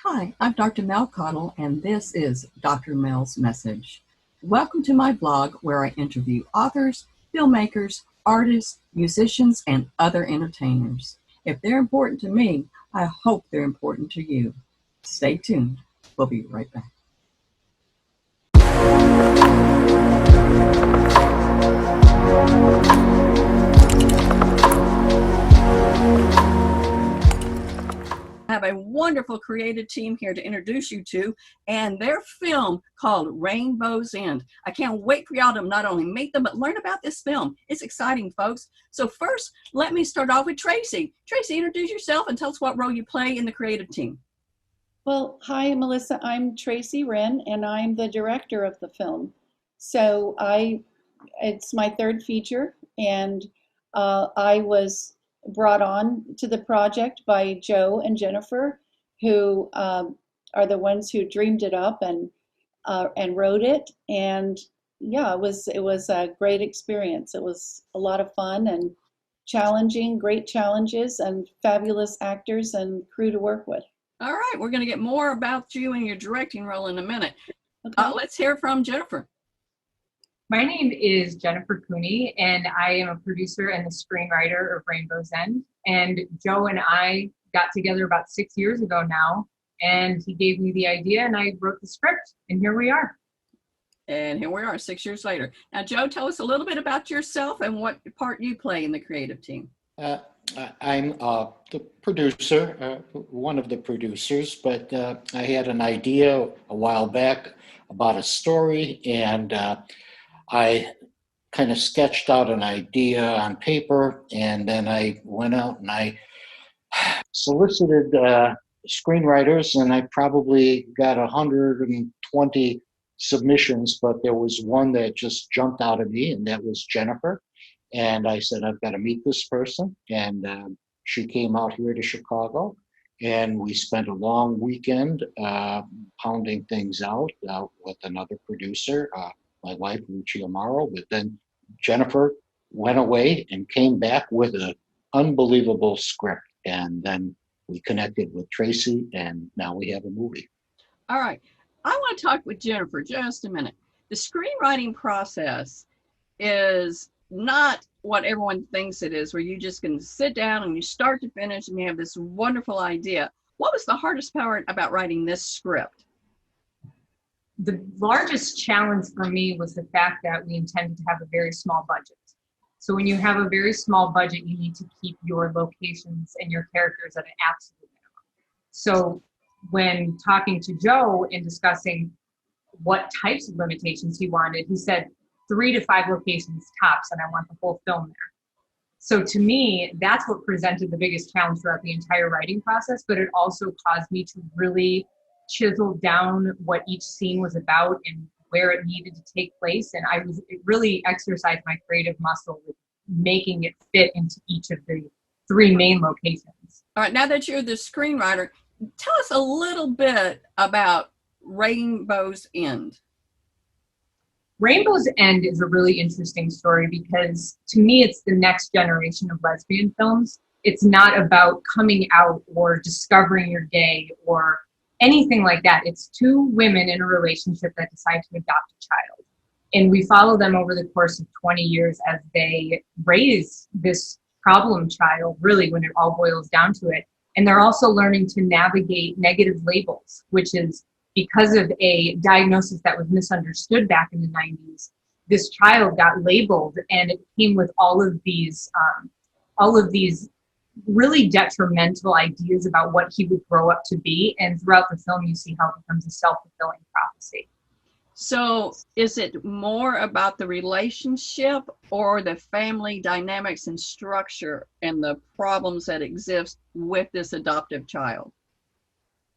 Hi, I'm Dr. Mel Caudle, and this is Dr. Mel's Message. Welcome to my blog where I interview authors, filmmakers, artists, musicians, and other entertainers. If they're important to me, I hope they're important to you. Stay tuned. We'll be right back. I have a wonderful creative team here to introduce you to and their film called Rainbow's End. I can't wait for y'all to not only meet them, but learn about this film. It's exciting, folks. So first, let me start off with Tracy. Tracy, introduce yourself and tell us what role you play in the creative team. Well, hi, Melissa. I'm Tracy Wren, and I'm the director of the film. So it's my third feature, and I was brought on to the project by Joe and Jennifer, who are the ones who dreamed it up and wrote it. And yeah, it was a great experience. It was a lot of fun and challenging, great challenges, and fabulous actors and crew to work with. All right, we're going to get more about you and your directing role in a minute. Okay. Let's hear from Jennifer. My name is Jennifer Cooney, and I am a producer and the screenwriter of Rainbow's End. And Joe and I got together about 6 years ago now, and he gave me the idea, and I wrote the script, and here we are. And here we are 6 years later. Now, Joe, tell us a little bit about yourself and what part you play in the creative team. I'm the producer, one of the producers, but I had an idea a while back about a story, and I kind of sketched out an idea on paper, and then I went out and I solicited screenwriters, and I probably got 120 submissions, but there was one that just jumped out at me, and that was Jennifer. And I said, I've got to meet this person. And she came out here to Chicago, and we spent a long weekend pounding things out with another producer, my wife, Lucia Morrow. But then Jennifer went away and came back with an unbelievable script. And then we connected with Tracy, and now we have a movie. All right. I want to talk with Jennifer just a minute. The screenwriting process is not what everyone thinks it is, where you just can sit down and you start to finish and you have this wonderful idea. What was the hardest part about writing this script? The largest challenge for me was the fact that we intended to have a very small budget. So when you have a very small budget, you need to keep your locations and your characters at an absolute minimum. So when talking to Joe and discussing what types of limitations he wanted, he said 3 to 5 locations tops, and I want the whole film there. So to me, that's what presented the biggest challenge throughout the entire writing process, but it also caused me to really chisel down what each scene was about and where it needed to take place. And it really exercised my creative muscle with making it fit into each of the 3 main locations. All right, now that you're the screenwriter, tell us a little bit about Rainbow's End. Rainbow's End is a really interesting story because to me, it's the next generation of lesbian films. It's not about coming out or discovering you're gay or anything like that. It's 2 women in a relationship that decide to adopt a child. And we follow them over the course of 20 years as they raise this problem child, really, when it all boils down to it. And they're also learning to navigate negative labels, which is because of a diagnosis that was misunderstood back in the 90s. This child got labeled, and it came with all of these really detrimental ideas about what he would grow up to be. And throughout the film, you see how it becomes a self-fulfilling prophecy. So is it more about the relationship or the family dynamics and structure and the problems that exist with this adoptive child?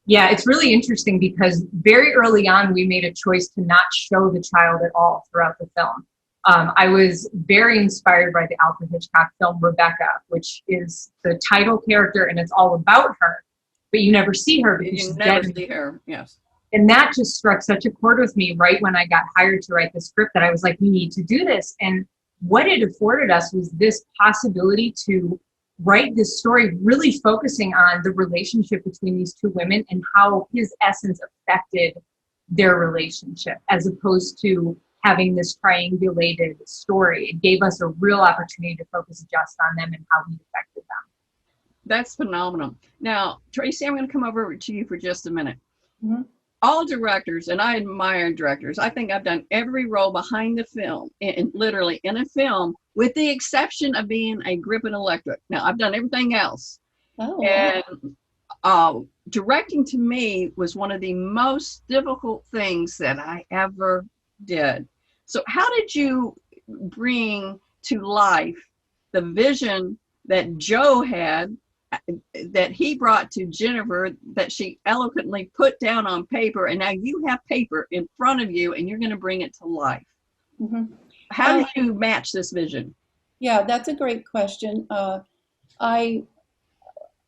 Yeah, it's really interesting because very early on, we made a choice to not show the child at all throughout the film. I was very inspired by the Alfred Hitchcock film Rebecca, which is the title character, and it's all about her, but you never see her because she's never dead. See her, yes. And that just struck such a chord with me right when I got hired to write the script that I was like, we need to do this. And what it afforded us was this possibility to write this story really focusing on the relationship between these two women and how his essence affected their relationship, as opposed to having this triangulated story. It gave us a real opportunity to focus just on them and how he affected them. That's phenomenal. Now, Tracy, I'm going to come over to you for just a minute. Mhm. All directors, and I admire directors, I think I've done every role behind the film, literally in a film, with the exception of being a grip and electric. Now, I've done everything else. Oh, wow. And directing to me was one of the most difficult things that I ever did. So how did you bring to life the vision that Joe had, that he brought to Jennifer, that she eloquently put down on paper, and now you have paper in front of you and you're going to bring it to life? Mhm. How did you match this vision? Yeah, that's a great question.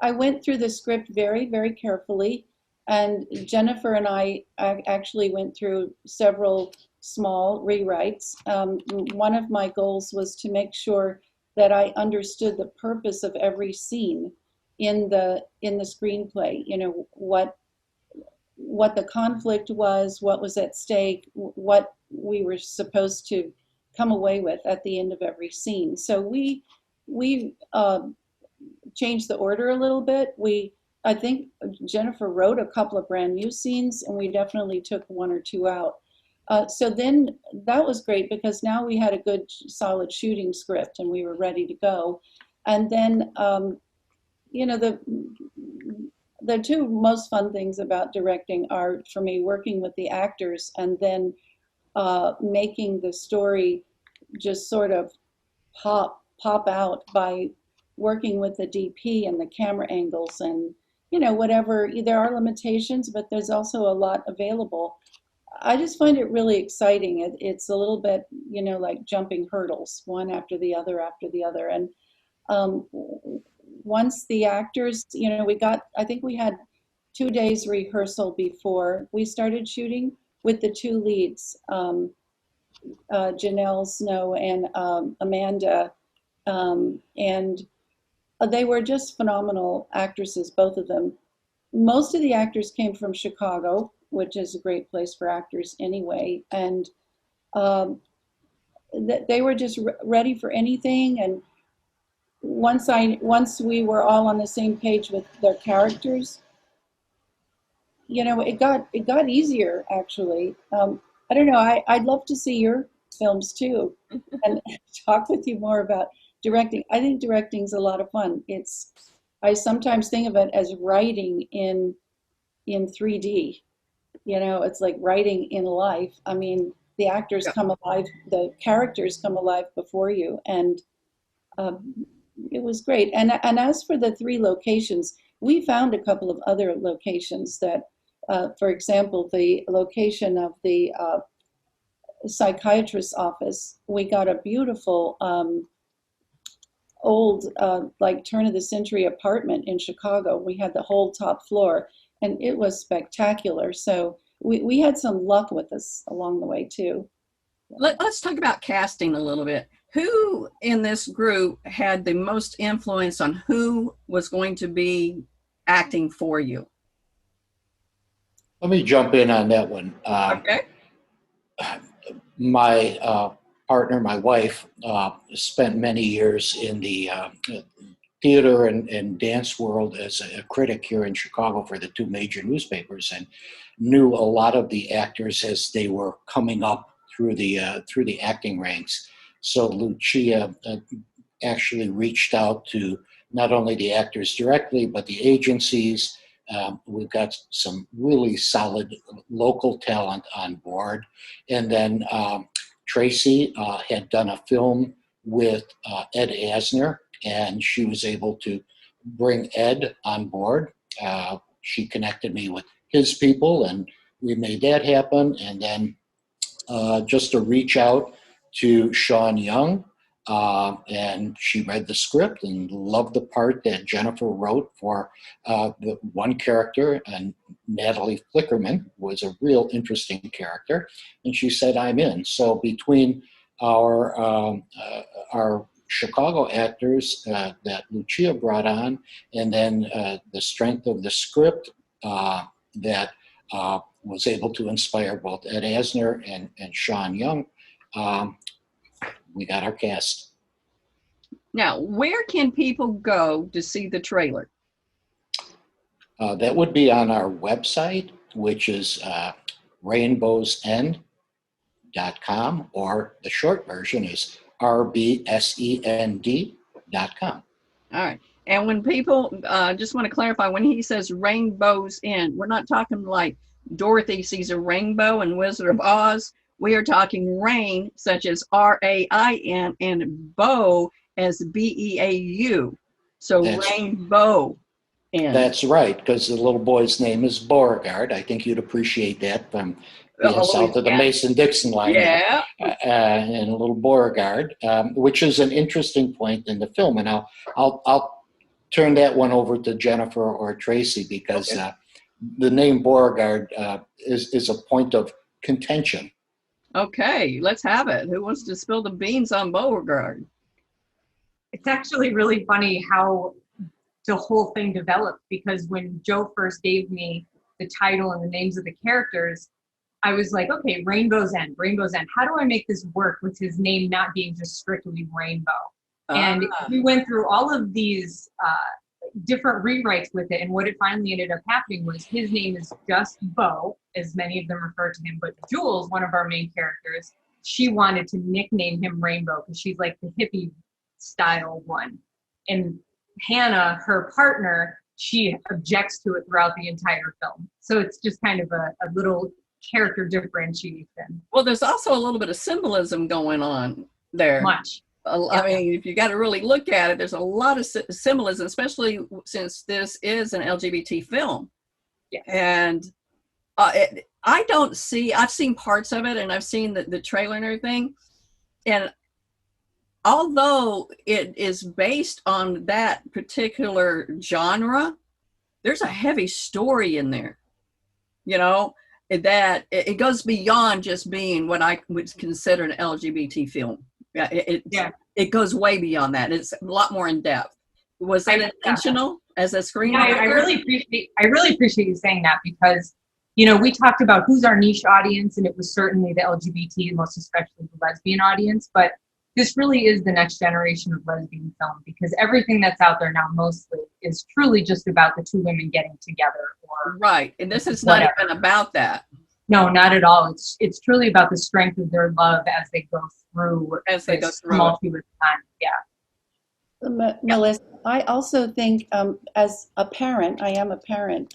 I went through the script very, very carefully, and Jennifer and I actually went through several small rewrites. One of my goals was to make sure that I understood the purpose of every scene in the screenplay. You know, what the conflict was, what was at stake, what we were supposed to come away with at the end of every scene. So we changed the order a little bit. I think Jennifer wrote a couple of brand new scenes, and we definitely took one or two out. So then that was great, because now we had a good solid shooting script and we were ready to go. And then, you know, the two most fun things about directing are, for me, working with the actors and then making the story just sort of pop out by working with the DP and the camera angles, and you know, whatever. There are limitations, but there's also a lot available. I just find it really exciting. It's a little bit, you know, like jumping hurdles, one after the other after the other. And um, once the actors, you know, I think we had 2 days rehearsal before we started shooting with the two leads, Janelle Snow and Amanda. And they were just phenomenal actresses, both of them. Most of the actors came from Chicago, which is a great place for actors anyway. And they were just ready for anything. And once we were all on the same page with their characters, you know, it got easier, actually. I don't know. I'd love to see your films too, and talk with you more about directing. I think directing's a lot of fun. I sometimes think of it as writing in 3D. You know, it's like writing in life. I mean, the actors come alive, the characters come alive before you, and it was great. And as for the 3 locations, we found a couple of other locations that, for example, the location of the psychiatrist's office, we got a beautiful old, like turn of the century apartment in Chicago. We had the whole top floor, and it was spectacular. So we had some luck with us along the way too. Let's talk about casting a little bit. Who in this group had the most influence on who was going to be acting for you? Let me jump in on that one. Okay. My partner, my wife, spent many years in the theater and dance world as a critic here in Chicago for the 2 major newspapers, and knew a lot of the actors as they were coming up through the acting ranks. So Lucia actually reached out to not only the actors directly, but the agencies. We've got some really solid local talent on board. And then Tracy had done a film with Ed Asner, and she was able to bring Ed on board. She connected me with his people, and we made that happen. And then just to reach out to Sean Young, and she read the script and loved the part that Jennifer wrote for the one character, and Natalie Flickerman was a real interesting character, and she said, "I'm in." So between our Chicago actors that Lucia brought on, and then the strength of the script that was able to inspire both Ed Asner and Sean Young, we got our cast. Now, where can people go to see the trailer? That would be on our website, which is rainbowsend.com, or the short version is rbsend.com. All right. And when people, just want to clarify, when he says Rainbow's End, we're not talking like Dorothy sees a rainbow in Wizard of Oz. We are talking rain, such as R-A-I-N, and bow as B-E-A-U. So Rainbow End. That's right, because the little boy's name is Beauregard. I think you'd appreciate that from being south of the Mason-Dixon line. Yeah. And a little Beauregard, which is an interesting point in the film. And I'll turn that one over to Jennifer or Tracy, because the name Beauregard is a point of contention. Okay, let's have it. Who wants to spill the beans on Beauregard? It's actually really funny how the whole thing developed, because when Joe first gave me the title and the names of the characters, I was like, okay, Rainbow's End, Rainbow's End. How do I make this work with his name not being just strictly Rainbow? And we went through all of these different rewrites with it, and what it finally ended up happening was his name is just Bo, as many of them refer to him, but Jules, one of our main characters, she wanted to nickname him Rainbow because she's like the hippie style one. And Hannah, her partner, she objects to it throughout the entire film. So it's just kind of a little character differentiation. Well, there's also a little bit of symbolism going on there. Much. I mean, if you got to really look at it, there's a lot of symbolism, especially since this is an LGBT film. Yeah. And I don't see, I've seen parts of it, and I've seen the trailer and everything. And although it is based on that particular genre, there's a heavy story in there, you know, that it goes beyond just being what I would consider an LGBT film. It goes way beyond that. It's a lot more in depth. Was that intentional as a screenwriter? Yeah, I really appreciate you saying that, because, you know, we talked about who's our niche audience, and it was certainly the LGBT, and most especially the lesbian audience. But this really is the next generation of lesbian film, because everything that's out there now mostly is truly just about the two women getting together. Or right, and this is not even about that. No, not at all. It's truly about the strength of their love as they go through this tumultuous time. Yeah. Melissa, I also think as a parent, I am a parent,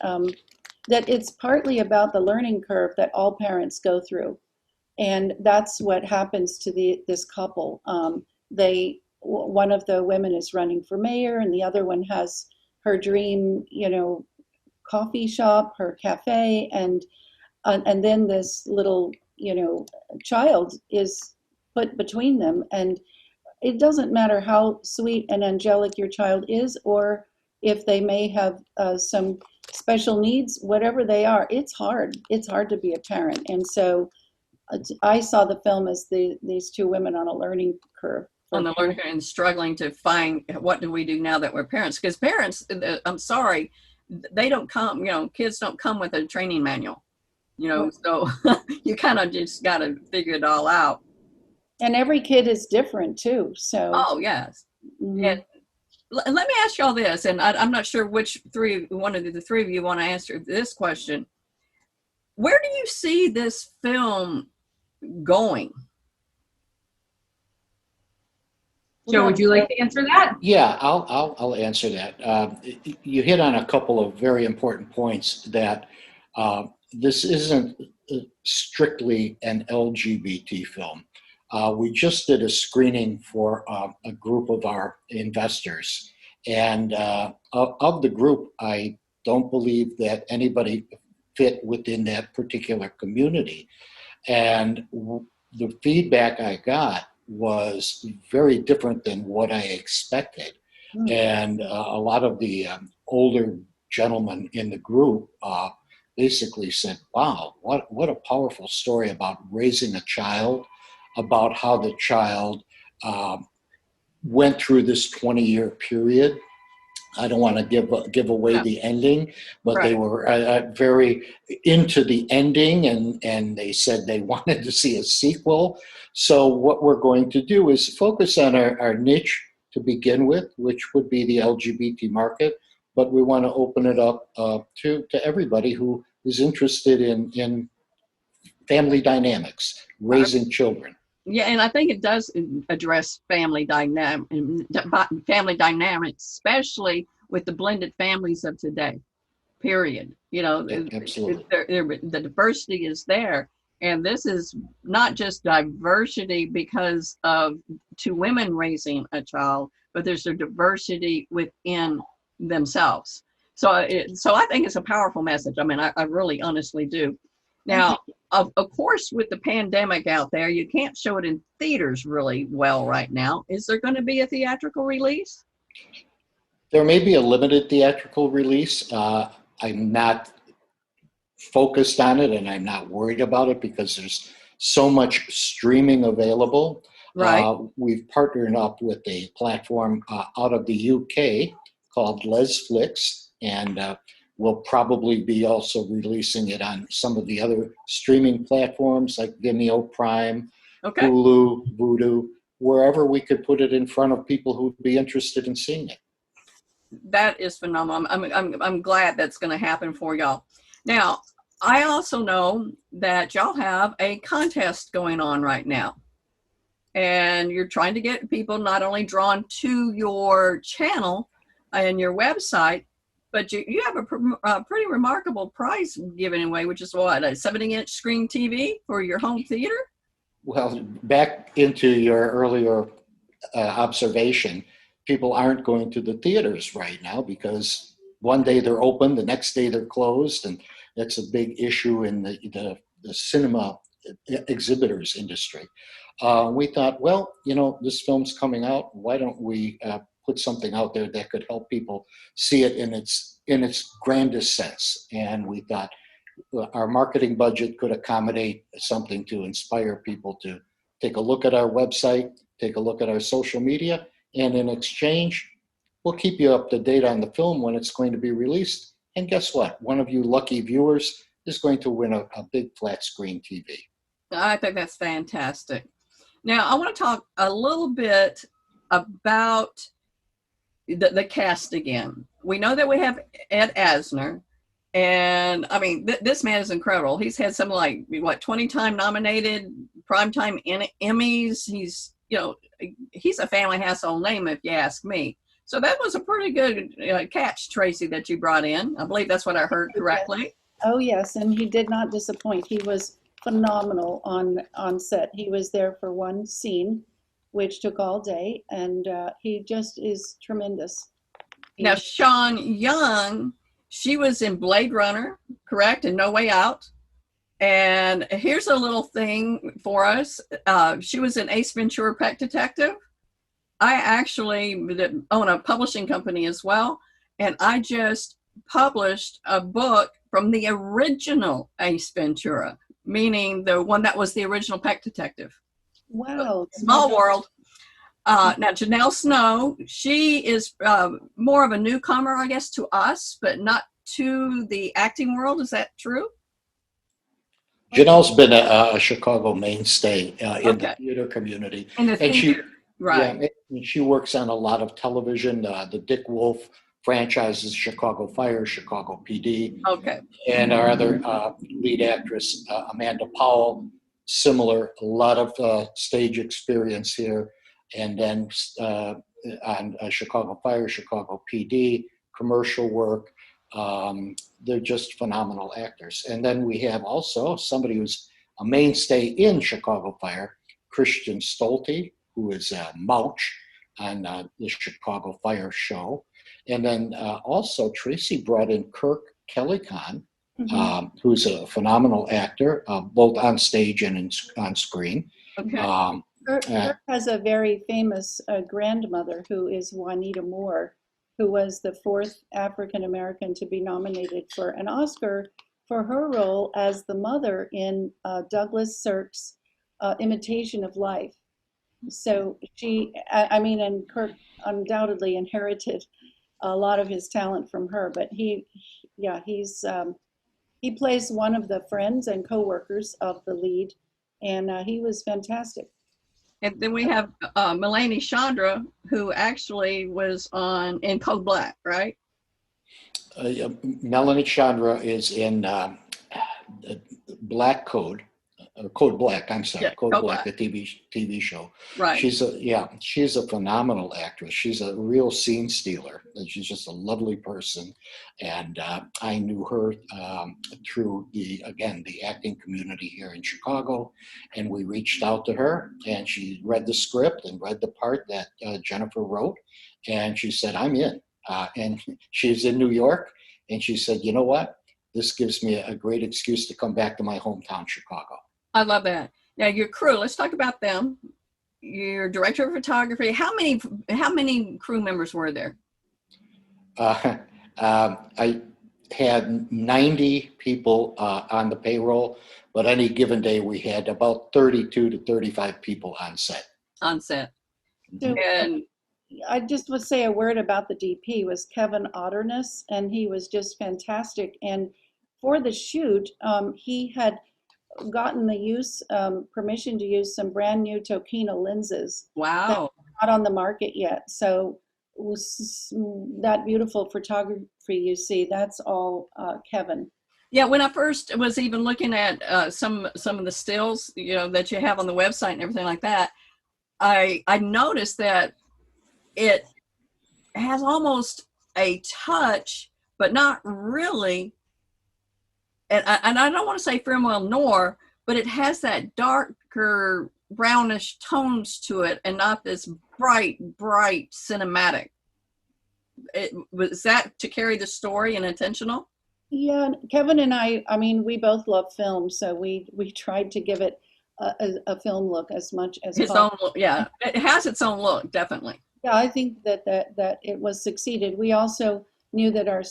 that it's partly about the learning curve that all parents go through. And that's what happens to this couple. One of the women is running for mayor, and the other one has her dream, you know, coffee shop, her cafe, and then this little, you know, child is put between them. And it doesn't matter how sweet and angelic your child is, or if they may have some special needs, whatever they are, it's hard. It's hard to be a parent. And so I saw the film as these two women on a learning curve. On the learning curve, and struggling to find, what do we do now that we're parents? Because parents, I'm sorry, they don't come, you know, kids don't come with a training manual. You know, so you kind of just got to figure it all out. And every kid is different too. So. Oh yes. Mm-hmm. And let me ask you all this, and I'm not sure which one of the three of you want to answer this question. Where do you see this film going? Joe, would you like to answer that? Yeah, I'll answer that. You hit on a couple of very important points, that this isn't strictly an LGBT film. We just did a screening for a group of our investors, and of the group, I don't believe that anybody fit within that particular community. And the feedback I got was very different than what I expected. Mm. And a lot of the older gentlemen in the group basically said, wow, what a powerful story about raising a child, about how the child went through this 20-year period. I don't want to give away Yeah. the ending, but they Right. were very into the ending, and they said they wanted to see a sequel. So what we're going to do is focus on our niche to begin with, which would be the LGBT market, but we want to open it up to everybody who is interested in family dynamics, raising children. Yeah, and I think it does address family dynamics, especially with the blended families of today. Period. You know, Absolutely. the diversity is there, and this is not just diversity because of two women raising a child, but there's a diversity within themselves. So, so I think it's a powerful message. I mean, I really honestly do. Now, of course, with the pandemic out there, you can't show it in theaters really well right now. Is there going to be a theatrical release? There may be a limited theatrical release. I'm not focused on it, and I'm not worried about it because there's so much streaming available. Right. We've partnered up with a platform out of the UK called Lesflix, and we'll probably be also releasing it on some of the other streaming platforms like Vimeo Prime, Okay. Hulu, Vudu, wherever we could put it in front of people who'd be interested in seeing it. That is phenomenal. I'm glad that's going to happen for y'all. Now, I also know that y'all have a contest going on right now, and you're trying to get people not only drawn to your channel and your website, but you have a pretty remarkable prize given away, which is what, a 70-inch screen TV for your home theater? Well, back into your earlier observation, people aren't going to the theaters right now because one day they're open, the next day they're closed, and that's a big issue in the cinema exhibitors industry. We thought, well, you know, this film's coming out. Why don't we put something out there that could help people see it in its grandest sense? And we thought our marketing budget could accommodate something to inspire people to take a look at our website, take a look at our social media, and in exchange, we'll keep you up to date on the film when it's going to be released. And guess what? One of you lucky viewers is going to win a big flat screen TV. I think that's fantastic. Now, I want to talk a little bit about the cast again. We know that we have Ed Asner, and I mean, this man is incredible. He's had some 20-time nominated primetime Emmys. He's, you know, he's a family household name if you ask me. So that was a pretty good catch, Tracy, that you brought in. I believe that's what I heard correctly. Oh, yes, and he did not disappoint. He was phenomenal on set. He was there for one scene, which took all day, and he just is tremendous. Now, Sean Young, she was in Blade Runner, correct, and No Way Out. And here's a little thing for us. She was in Ace Ventura: Pet Detective. I actually own a publishing company as well, and I just published a book from the original Ace Ventura, meaning the one that was the original Pet Detective. Wow. Small world. Now, Janelle Snow, she is more of a newcomer, I guess, to us, but not to the acting world. Is that true? Janelle's been a Chicago mainstay in the theater community. In the theater, right. Yeah, and she works on a lot of television, the Dick Wolf franchises, Chicago Fire, Chicago PD. Okay. And our other lead actress, Amanda Powell, similar, a lot of stage experience here. And then on Chicago Fire, Chicago PD, commercial work. They're just phenomenal actors. And then we have also somebody who's a mainstay in Chicago Fire, Christian Stolte, who is Mouch on the Chicago Fire show. And then also Tracy brought in Kirk Kellycon, who's a phenomenal actor, both on stage and on screen. Okay. Kirk has a very famous grandmother who is Juanita Moore, who was the 4th African American to be nominated for an Oscar for her role as the mother in Douglas Sirk's Imitation of Life. So I mean, and Kirk undoubtedly inherited a lot of his talent from her, but yeah, he plays one of the friends and coworkers of the lead, and he was fantastic. And then we have Melanie Chandra, who actually was on in Code Black, right? Yeah, Melanie Chandra is in Black Code, or Code Black. I'm sorry, Yeah, Code Code Black, Black. the TV show. Right. She's a phenomenal actress. She's a real scene stealer. And she's just a lovely person, and I knew her through the acting community here in Chicago, and we reached out to her, and she read the script and read the part that Jennifer wrote, and she said, "I'm in." And she's in New York, and she said, "You know what? This gives me a great excuse to come back to my hometown, Chicago." I love that. Now your crew, let's talk about them. Your director of photography. How many crew members were there? I had 90 people on the payroll, but any given day we had about 32 to 35 people on set. On set. So, And I just would say a word about the DP was Kevin Otterness, and he was just fantastic. And for the shoot, he had gotten permission to use some brand new Tokina lenses that wow. are not on the market yet. So that beautiful photography you see, that's all Kevin. Yeah, when I first was even looking at some of the stills, that you have on the website and everything like that, I noticed that it has almost a touch, but not really. And I don't want to say film noir, but it has that darker brownish tones to it, and not this bright cinematic. Was that to carry the story and intentional? Yeah, Kevin and I mean, we both love film, so we tried to give it a film look as much as Its possible. own look, yeah. It has its own look, definitely. Yeah, I think that it was succeeded. We also knew that our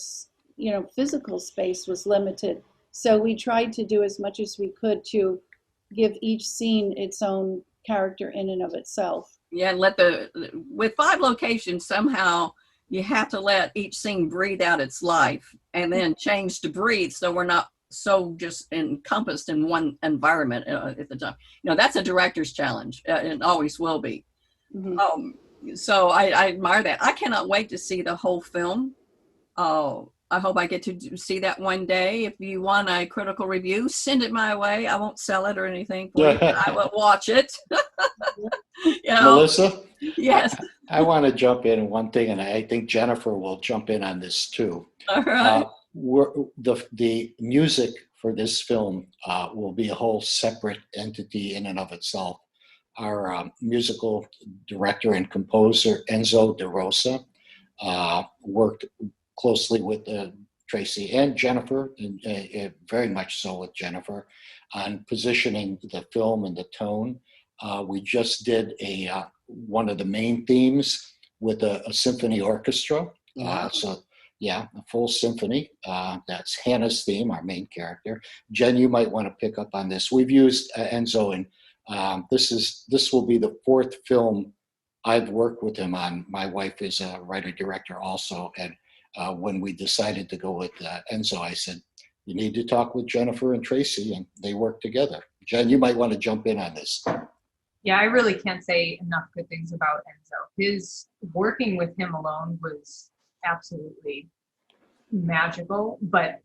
physical space was limited, so we tried to do as much as we could to give each scene its own character in and of itself. Yeah, and with 5 locations, somehow you have to let each scene breathe out its life and then change to breathe, so we're not so just encompassed in one environment at the time. That's a director's challenge, and always will be. Mhm. So I admire that. I cannot wait to see the whole film. I hope I get to see that one day. If you want a critical review, send it my way. I won't sell it or anything for you. I will watch it. Melissa, Yes. I want to jump in one thing, and I think Jennifer will jump in on this too. All right. The music for this film will be a whole separate entity in and of itself. Our musical director and composer, Enzo De Rosa, worked closely with Tracy and Jennifer, and very much so with Jennifer, on positioning the film and the tone. We just did one of the main themes with a symphony orchestra. Wow. So yeah, a full symphony. That's Hannah's theme, our main character. Jen, you might want to pick up on this. We've used Enzo, and this will be the 4th film I've worked with him on. My wife is a writer-director also, and when we decided to go with Enzo, I said, you need to talk with Jennifer and Tracy, and they work together. Jen, you might want to jump in on this. Yeah, I really can't say enough good things about Enzo. His working with him alone was absolutely magical, but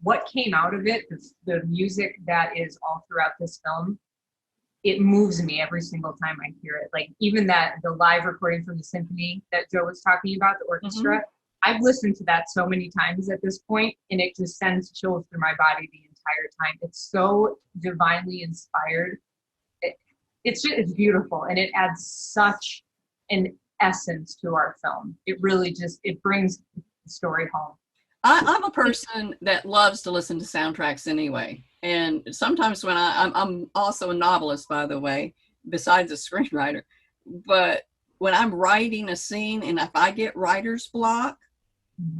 what came out of it, the music that is all throughout this film, it moves me every single time I hear it. Like even the live recording from the symphony that Joe was talking about, the orchestra, I've listened to that so many times at this point, and it just sends chills through my body the entire time. It's so divinely inspired. It's beautiful, and it adds such an essence to our film. It really it brings the story home. I'm a person that loves to listen to soundtracks anyway. And sometimes when I'm also a novelist, by the way, besides a screenwriter. But when I'm writing a scene, and if I get writer's block,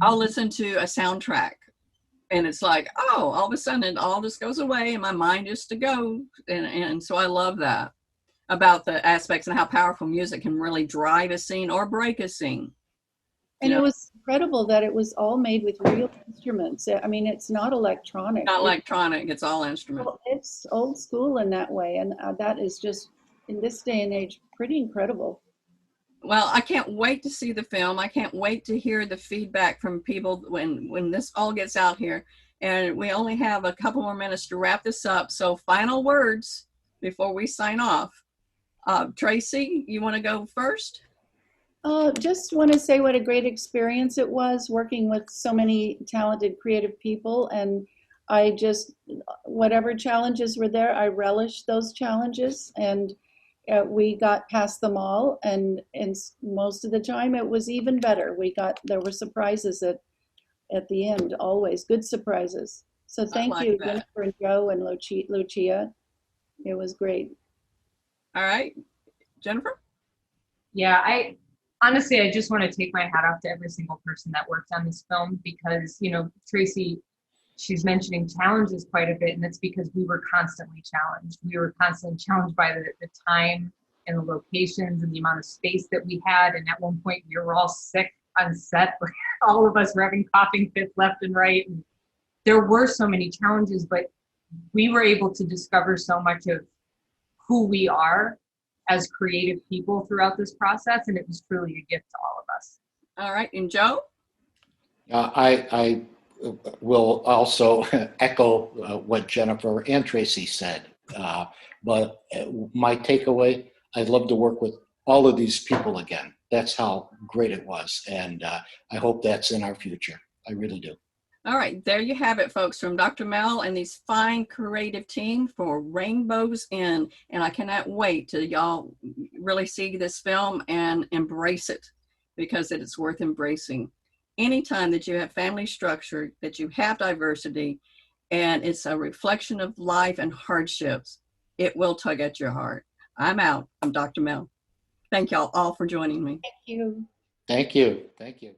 I'll listen to a soundtrack. And it's like, all of a sudden all this goes away and my mind is to go. And so I love that. about the aspects and how powerful music can really drive a scene or break a scene. And Yeah. it was incredible that it was all made with real instruments. I mean, it's not electronic. Not electronic, it's all instrument. It's old school in that way, and that is just, in this day and age, pretty incredible. Well, I can't wait to see the film. I can't wait to hear the feedback from people when this all gets out here. And we only have a couple more minutes to wrap this up. So final words before we sign off. Tracy, you want to go first? Just want to say what a great experience it was working with so many talented, creative people. And I just, whatever challenges were there, I relished those challenges. And we got past them all. And most of the time it was even better. There were surprises at the end, always good surprises. So thank you, Jennifer and Joe and Lucia. It was great. All right, Jennifer? Yeah, honestly, I just want to take my hat off to every single person that worked on this film because, you know, Tracy, she's mentioning challenges quite a bit, and that's because we were constantly challenged. We were constantly challenged by the time and the locations and the amount of space that we had. And at one point, we were all sick on set. All of us were having coughing fits left and right. And there were so many challenges, but we were able to discover so much of who we are as creative people throughout this process, and it was truly a gift to all of us. All right, and Joe? I will also echo what Jennifer and Tracy said. But my takeaway, I'd love to work with all of these people again. That's how great it was. And I hope that's in our future. I really do. All right, there you have it, folks, from Dr. Mel and these fine creative team for Rainbow's End. And I cannot wait till y'all really see this film and embrace it because it is worth embracing. Anytime that you have family structure, that you have diversity, and it's a reflection of life and hardships, it will tug at your heart. I'm out. I'm Dr. Mel. Thank y'all all for joining me. Thank you. Thank you. Thank you.